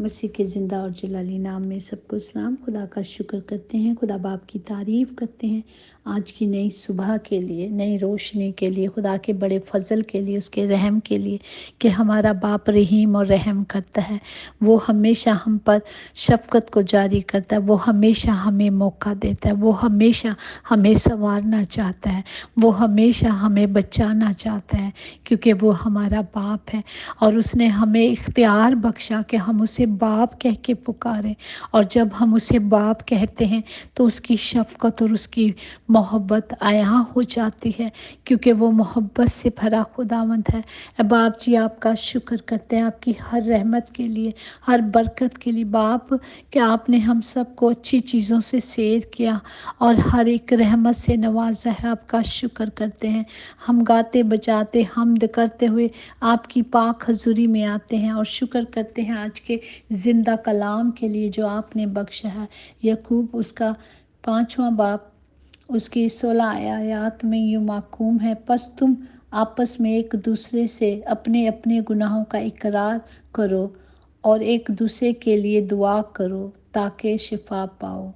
मसीह के ज़िंदा और जलाली नाम में सबको सलाम। खुदा का शुक्र करते हैं, खुदा बाप की तारीफ़ करते हैं आज की नई सुबह के लिए, नई रोशनी के लिए, खुदा के बड़े फजल के लिए, उसके रहम के लिए कि हमारा बाप रहीम और रहम करता है। वो हमेशा हम पर शफ़क़त को जारी करता है, वो हमेशा हमें मौका देता है, वो हमेशा हमें संवारना चाहता है, वो हमेशा हमें बचाना चाहता है, क्योंकि वो हमारा बाप है और उसने हमें इख्तियार बख्शा कि हम उसे बाप कह के पुकारें। और जब हम उसे बाप कहते हैं तो उसकी शफ़क़त और उसकी मोहब्बत आया हो जाती है, क्योंकि वो मोहब्बत से भरा खुदावंद है। बाप जी, आपका शुक्र करते हैं आपकी हर रहमत के लिए, हर बरकत के लिए। बाप कि आपने हम सबको अच्छी चीज़ों से सैर किया और हर एक रहमत से नवाजा है। आपका शुक्र करते हैं। हम गाते बजाते हमद करते हुए आपकी पाक हजूरी में आते हैं और शुक्र करते हैं आज के ज़िंदा कलाम के लिए जो आपने बख्शा है। यकूब उसका 5वां बाब उसकी 16 आयात में यूँ महकूम है, बस तुम आपस में एक दूसरे से अपने अपने गुनाहों का इकरार करो और एक दूसरे के लिए दुआ करो ताकि शिफा पाओ।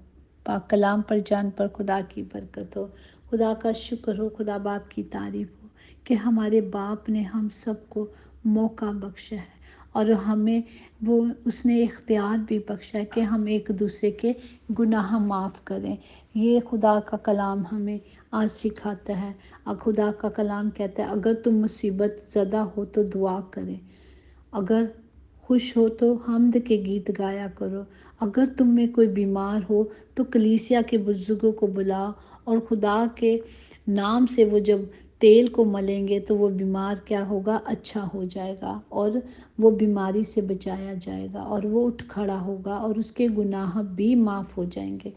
पाक कलाम पर जान पर खुदा की बरकत हो, खुदा का शुक्र हो, खुदा बाप की तारीफ़ हो कि हमारे बाप ने हम सबको मौका बख्शा है और हमें वो उसने इख्तियार भी बख्शा है कि हम एक दूसरे के गुनाह माफ़ करें। ये खुदा का कलाम हमें आज सिखाता है। खुदा का कलाम कहता है अगर तुम मुसीबत ज़दा हो तो दुआ करें, अगर खुश हो तो हम्द के गीत गाया करो, अगर तुम में कोई बीमार हो तो कलीसिया के बुजुर्गों को बुलाओ और खुदा के नाम से वो जब तेल को मलेंगे तो वो बीमार क्या होगा, अच्छा हो जाएगा और वो बीमारी से बचाया जाएगा और वो उठ खड़ा होगा और उसके गुनाह भी माफ़ हो जाएंगे।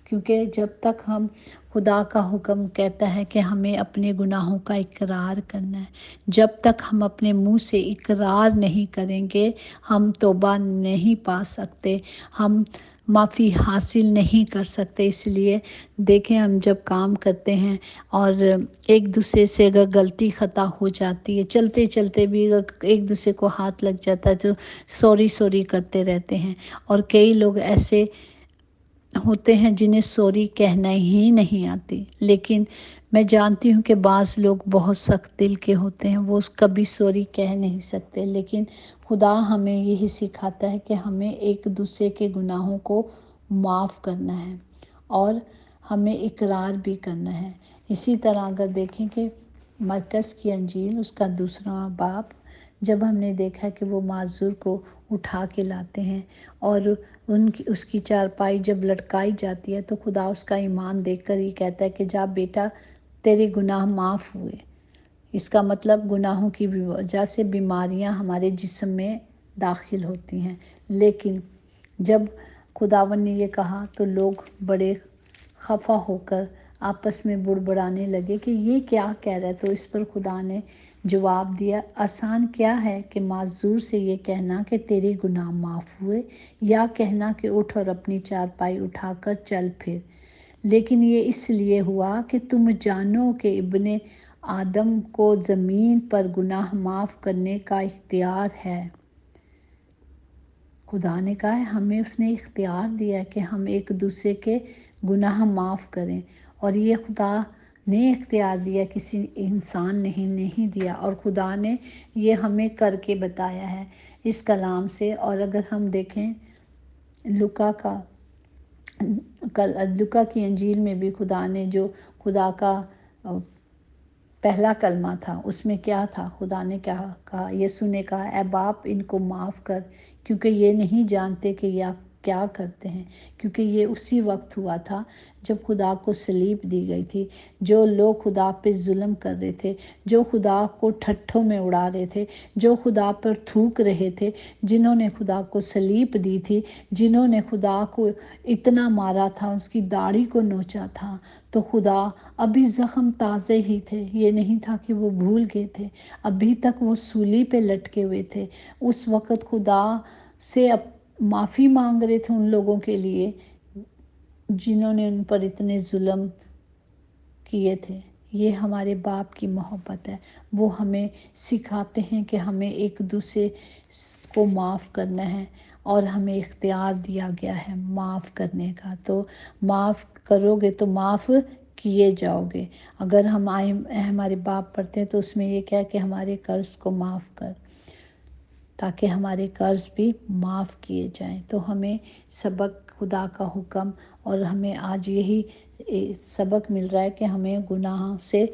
क्योंकि जब तक हम खुदा का हुक्म कहता है कि हमें अपने गुनाहों का इकरार करना है, जब तक हम अपने मुंह से इकरार नहीं करेंगे हम तौबा नहीं पा सकते, हम माफ़ी हासिल नहीं कर सकते। इसलिए देखें, हम जब काम करते हैं और एक दूसरे से अगर गलती ख़ता हो जाती है, चलते चलते भी अगर एक दूसरे को हाथ लग जाता है तो सॉरी सॉरी करते रहते हैं। और कई लोग ऐसे होते हैं जिन्हें सॉरी कहना ही नहीं आती, लेकिन मैं जानती हूँ कि बाज़ लोग बहुत सख्त दिल के होते हैं, वो कभी सॉरी कह नहीं सकते। लेकिन खुदा हमें यही सिखाता है कि हमें एक दूसरे के गुनाहों को माफ़ करना है और हमें इकरार भी करना है। इसी तरह अगर देखें कि मरकज़ की अंजील उसका 2वां बाब, जब हमने देखा कि वो माजूर को उठा के लाते हैं और उसकी चारपाई जब लटकाई जाती है तो खुदा उसका ईमान देखकर ही कहता है कि जा बेटा, तेरे गुनाह माफ़ हुए। इसका मतलब गुनाहों की वजह से बीमारियां हमारे जिस्म में दाखिल होती हैं। लेकिन जब खुदावन ने ये कहा तो लोग बड़े खफा होकर आपस में बुड़बुड़ाने लगे कि ये क्या कह रहा है। तो इस पर खुदा ने जवाब दिया, आसान क्या है कि माजूर से ये कहना कि तेरे गुनाह माफ़ हुए, या कहना कि उठ और अपनी चारपाई उठाकर चल फिर। लेकिन ये इसलिए हुआ कि तुम जानो कि इब्ने आदम को ज़मीन पर गुनाह माफ़ करने का इख्तियार है। खुदा ने कहा है हमें उसने इख्तियार दिया है कि हम एक दूसरे के गुनाह माफ़ करें, और ये खुदा ने इख्तियार दिया, किसी इंसान ने नहीं दिया। और खुदा ने ये हमें करके बताया है इस कलाम से। और अगर हम देखें लुका की अंजील में भी खुदा ने जो खुदा का पहला कलमा था उसमें क्या था, खुदा ने क्या कहा, यीशु ने कहा, ऐ बाप इनको माफ़ कर क्योंकि ये नहीं जानते कि या क्या करते हैं। क्योंकि ये उसी वक्त हुआ था जब खुदा को सलीब दी गई थी। जो लोग खुदा पे जुल्म कर रहे थे, जो खुदा को ठट्ठों में उड़ा रहे थे, जो खुदा पर थूक रहे थे, जिन्होंने खुदा को सलीब दी थी, जिन्होंने खुदा को इतना मारा था, उसकी दाढ़ी को नोचा था, तो खुदा अभी ज़ख्म ताज़े ही थे। ये नहीं था कि वो भूल गए थे, अभी तक वो सूली पे लटके हुए थे। उस वक़्त खुदा से माफ़ी मांग रहे थे उन लोगों के लिए जिन्होंने उन पर इतने जुल्म किए थे। ये हमारे बाप की मोहब्बत है। वो हमें सिखाते हैं कि हमें एक दूसरे को माफ़ करना है اور ہمیں اختیار دیا گیا ہے معاف کرنے کا۔ تو معاف کرو گے تو معاف کیے جاؤ گے۔ اگر ہم ہمارے باپ پڑھتے ہیں تو اس میں یہ کیا ہے کہ ہمارے قرض کو معاف کر، تاکہ ہمارے قرض بھی معاف کیے جائیں۔ تو ہمیں سبق خدا کا حکم، اور ہمیں آج یہی سبق مل رہا ہے کہ ہمیں گناہوں سے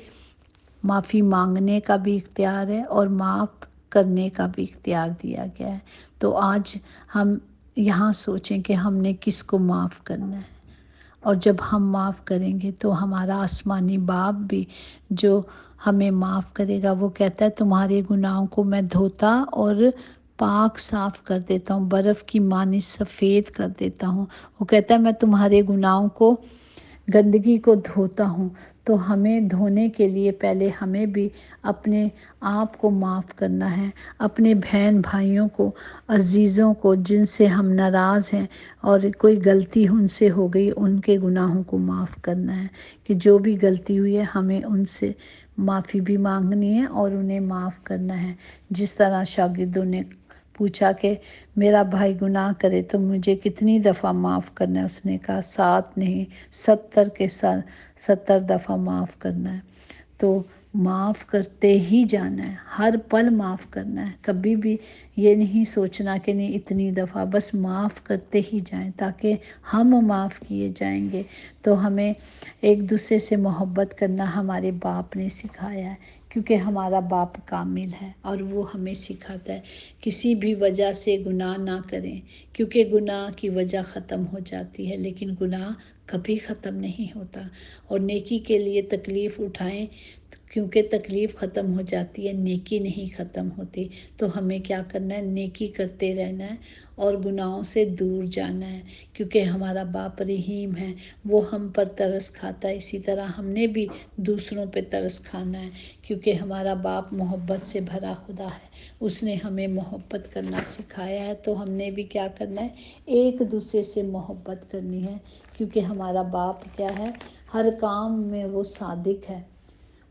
معافی مانگنے کا بھی اختیار ہے اور معاف کرنے کا بھی اختیار دیا گیا ہے۔ تو آج ہم یہاں سوچیں کہ ہم نے کس کو معاف کرنا ہے، اور جب ہم معاف کریں گے تو ہمارا آسمانی باپ بھی جو ہمیں معاف کرے گا، وہ کہتا ہے تمہارے گناہوں کو میں دھوتا اور پاک صاف کر دیتا ہوں، برف کی مانند سفید کر دیتا ہوں۔ وہ کہتا ہے میں تمہارے گناہوں کو، گندگی کو دھوتا ہوں۔ تو ہمیں دھونے کے لیے پہلے ہمیں بھی اپنے آپ کو معاف کرنا ہے، اپنے بہن بھائیوں کو، عزیزوں کو جن سے ہم ناراض ہیں اور کوئی غلطی ان سے ہو گئی، ان کے گناہوں کو معاف کرنا ہے، کہ جو بھی غلطی ہوئی ہے ہمیں ان سے معافی بھی مانگنی ہے اور انہیں معاف کرنا ہے۔ جس طرح شاگردوں نے پوچھا کہ میرا بھائی گناہ کرے تو مجھے کتنی دفعہ معاف کرنا ہے، اس نے کہا 7 نہیں 70 کے ساتھ 70 دفعہ معاف کرنا ہے۔ تو معاف کرتے ہی جانا ہے، ہر پل معاف کرنا ہے، کبھی بھی یہ نہیں سوچنا کہ نہیں اتنی دفعہ، بس معاف کرتے ہی جائیں تاکہ ہم معاف کیے جائیں گے۔ تو ہمیں ایک دوسرے سے محبت کرنا ہمارے باپ نے سکھایا ہے، کیونکہ ہمارا باپ کامل ہے اور وہ ہمیں سکھاتا ہے کسی بھی وجہ سے گناہ نہ کریں، کیونکہ گناہ کی وجہ ختم ہو جاتی ہے لیکن گناہ کبھی ختم نہیں ہوتا۔ اور نیکی کے لیے تکلیف اٹھائیں، کیونکہ تکلیف ختم ہو جاتی ہے، نیکی نہیں ختم ہوتی۔ تو ہمیں کیا کرنا ہے؟ نیکی کرتے رہنا ہے اور گناہوں سے دور جانا ہے، کیونکہ ہمارا باپ رحیم ہے، وہ ہم پر ترس کھاتا ہے، اسی طرح ہم نے بھی دوسروں پہ ترس کھانا ہے، کیونکہ ہمارا باپ محبت سے بھرا خدا ہے، اس نے ہمیں محبت کرنا سکھایا ہے۔ تو ہم نے بھی کیا کرنا ہے؟ ایک دوسرے سے محبت کرنی ہے، کیونکہ ہمارا باپ کیا ہے؟ ہر کام میں وہ صادق ہے،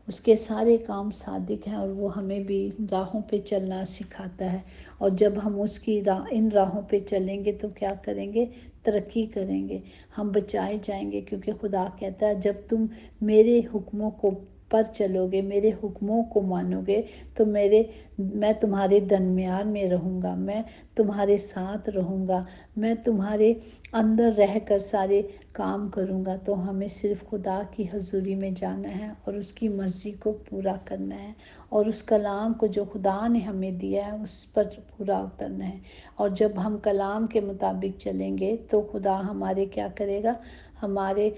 اس کے سارے کام صادق ہیں، اور وہ ہمیں بھی راہوں پہ چلنا سکھاتا ہے۔ اور جب ہم اس کی ان راہوں پہ چلیں گے تو کیا کریں گے؟ ترقی کریں گے، ہم بچائے جائیں گے، کیونکہ خدا کہتا ہے جب تم میرے حکموں کو پر چلو گے، میرے حکموں کو مانو گے تو میں تمہارے درمیان میں رہوں گا، میں تمہارے ساتھ رہوں گا، میں تمہارے اندر رہ کر سارے کام کروں گا۔ تو ہمیں صرف خدا کی حضوری میں جانا ہے اور اس کی مرضی کو پورا کرنا ہے، اور اس کلام کو جو خدا نے ہمیں دیا ہے اس پر پورا اترنا ہے۔ اور جب ہم کلام کے مطابق چلیں گے تو خدا ہمارے کیا کرے گا؟ ہمارے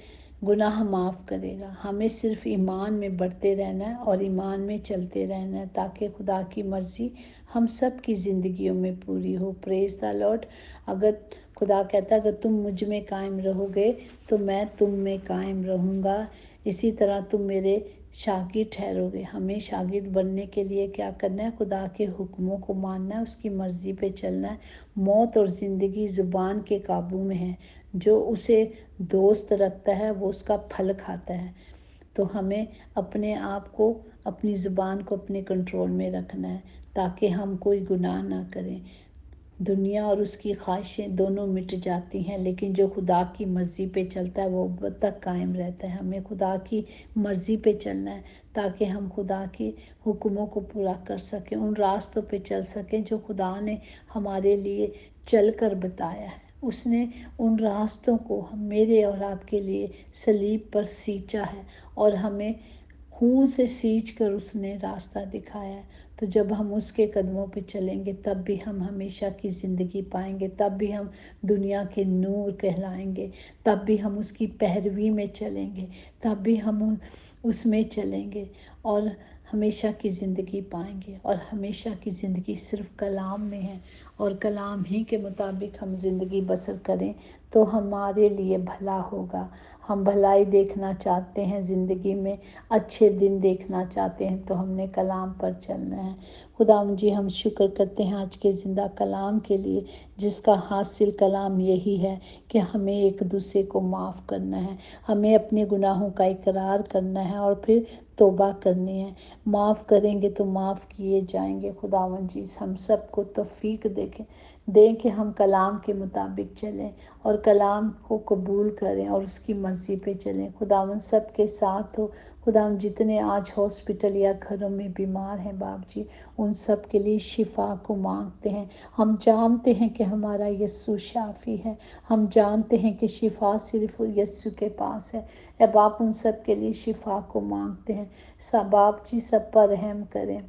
گناہ معاف کرے گا۔ ہمیں صرف ایمان میں بڑھتے رہنا ہے اور ایمان میں چلتے رہنا ہے، تاکہ خدا کی مرضی ہم سب کی زندگیوں میں پوری ہو۔ پریز دی لارڈ۔ اگر خدا کہتا ہے اگر تم مجھ میں قائم رہو گے تو میں تم میں قائم رہوں گا، اسی طرح تم میرے شاگرد ٹھہرو گے۔ ہمیں شاگرد بننے کے لیے کیا کرنا ہے؟ خدا کے حکموں کو ماننا ہے، اس کی مرضی پہ چلنا ہے۔ موت اور زندگی زبان کے قابو میں ہے، جو اسے دوست رکھتا ہے وہ اس کا پھل کھاتا ہے۔ تو ہمیں اپنے آپ کو، اپنی زبان کو اپنے کنٹرول میں رکھنا ہے تاکہ ہم کوئی گناہ نہ کریں۔ دنیا اور اس کی خواہشیں دونوں مٹ جاتی ہیں، لیکن جو خدا کی مرضی پہ چلتا ہے وہ اب تک قائم رہتا ہے۔ ہمیں خدا کی مرضی پہ چلنا ہے تاکہ ہم خدا کے حکموں کو پورا کر سکیں، ان راستوں پہ چل سکیں جو خدا نے ہمارے لیے چل کر بتایا ہے۔ اس نے ان راستوں کو میرے اور آپ کے لیے صلیب پر سینچا ہے، اور ہمیں خون سے سینچ کر اس نے راستہ دکھایا ہے۔ تو جب ہم اس کے قدموں پہ چلیں گے تب بھی ہم ہمیشہ کی زندگی پائیں گے، تب بھی ہم دنیا کے نور کہلائیں گے، تب بھی ہم اس کی پیروی میں چلیں گے، تب بھی ہم اس میں چلیں گے اور ہمیشہ کی زندگی پائیں گے۔ اور ہمیشہ کی زندگی صرف کلام میں ہے، اور کلام ہی کے مطابق ہم زندگی بسر کریں تو ہمارے لیے بھلا ہوگا۔ ہم بھلائی دیکھنا چاہتے ہیں زندگی میں، اچھے دن دیکھنا چاہتے ہیں تو ہم نے کلام پر چلنا ہے۔ خداوند جی ہم شکر کرتے ہیں آج کے زندہ کلام کے لیے، جس کا حاصل کلام یہی ہے کہ ہمیں ایک دوسرے کو معاف کرنا ہے، ہمیں اپنے گناہوں کا اقرار کرنا ہے اور پھر तौबा करनी है। माफ़ करेंगे तो माफ़ किए जाएंगे। खुदावंद जी हम सब को तौफीक दें कि हम कलाम के मुताबिक चलें और कलाम को कबूल करें और उसकी मर्ज़ी पे चलें। खुदावंद सब के साथ हो। खुदावंद जितने आज हॉस्पिटल या घरों में बीमार हैं बाप जी, उन सब के लिए शिफा को मांगते हैं। हम जानते हैं कि हमारा यस्सु शाफी है। हम जानते हैं कि शिफा सिर्फ यस्सु के पास है। अब आप उन सब के लिए शिफा को मांगते हैं। सब बाप जी सब पर रहम करें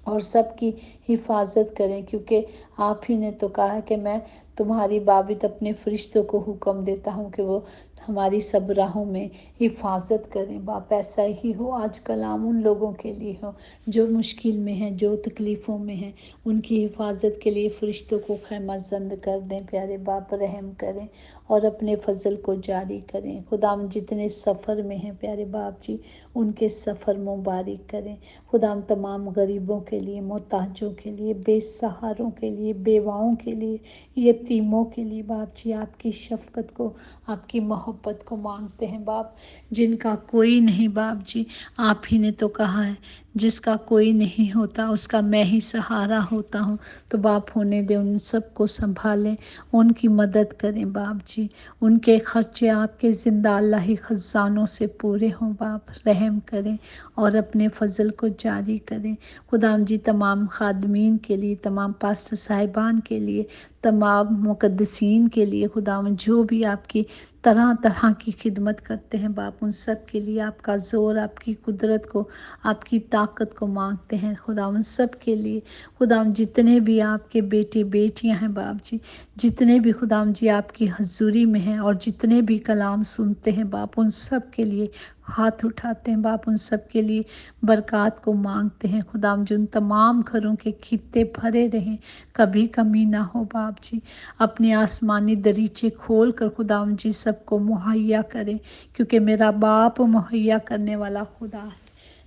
और सबकी हिफाजत करें, क्योंकि आप ही ने तो कहा है कि मैं तुम्हारी बाबित अपने फरिश्तों को हुक्म देता हूँ कि वो हमारी सब राहों में हिफाजत करें। बाप ऐसा ही हो आज कलाम उन लोगों के लिए हो जो मुश्किल में हैं, जो तकलीफ़ों में हैं, उनकी हिफाजत के लिए फरिश्तों को खैमाजंद कर दें। प्यारे बाप रहम करें और अपने फजल को जारी करें। खुदाम जितने सफ़र में हैं प्यारे बाप जी, उनके सफ़र मुबारक करें। खुदाम तमाम गरीबों के लिए, मोहताजों के लिए, बेसहारों के लिए, बेवाओं के लिए, यतीमों के लिए बाप जी आपकी शफ़क़त को, आपकी मोहब्बत को मांगते हैं बाप। जिनका कोई नहीं बाप जी, आप ही ने तो कहा है जिसका कोई नहीं होता उसका मैं ही सहारा होता हूँ। तो बाप होने दे, उन सब को संभालें, उनकी मदद करें बाप जी। उनके खर्चे आपके ज़िंदा अल्लाही ख़ज़ानों से पूरे हों बाप। रहम करें और अपने फजल को जारी करें। खुदाम जी तमाम खादमीन के लिए, तमाम पास्टर साहिबान के लिए, तमाम मुक़द्दसीन के लिए, खुदाम जो भी आपकी तरह तरह की खिदमत करते हैं बाप, उन सब के लिए आपका ज़ोर, आपकी कुदरत को, आपकी ताकत को मांगते हैं। खुदाम सब के लिए, खुदाम जितने भी आपके बेटे बेटियां हैं बाप जी, जितने भी खुदाम जी आपकी हजूरी में हैं और जितने भी कलाम सुनते हैं बाप, उन सब के लिए हाथ उठाते हैं बाप। उन सब के लिए बरक़ात को मांगते हैं। खुदाम जो उन तमाम घरों के खित्ते भरे रहें, कभी कमी ना हो बाप जी। अपने आसमानी दरीचे खोल कर खुदाम जी सबको मुहैया करें, क्योंकि मेरा बाप मुहैया करने वाला खुदा है।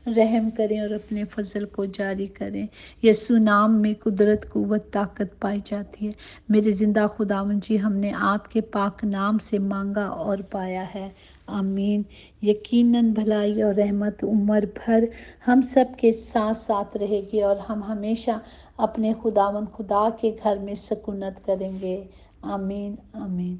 रहम करें और अपने फजल को जारी करें। यीशु नाम में कुदरत, कुव्वत, ताकत पाई जाती है। मेरे ज़िंदा खुदावंद जी, हमने आपके पाक नाम से मांगा और पाया है। आमीन। यकीनन भलाई और रहमत उम्र भर हम सब के साथ साथ रहेगी और हम हमेशा अपने खुदावंद खुदा के घर में सकूनत करेंगे। आमीन आमीन।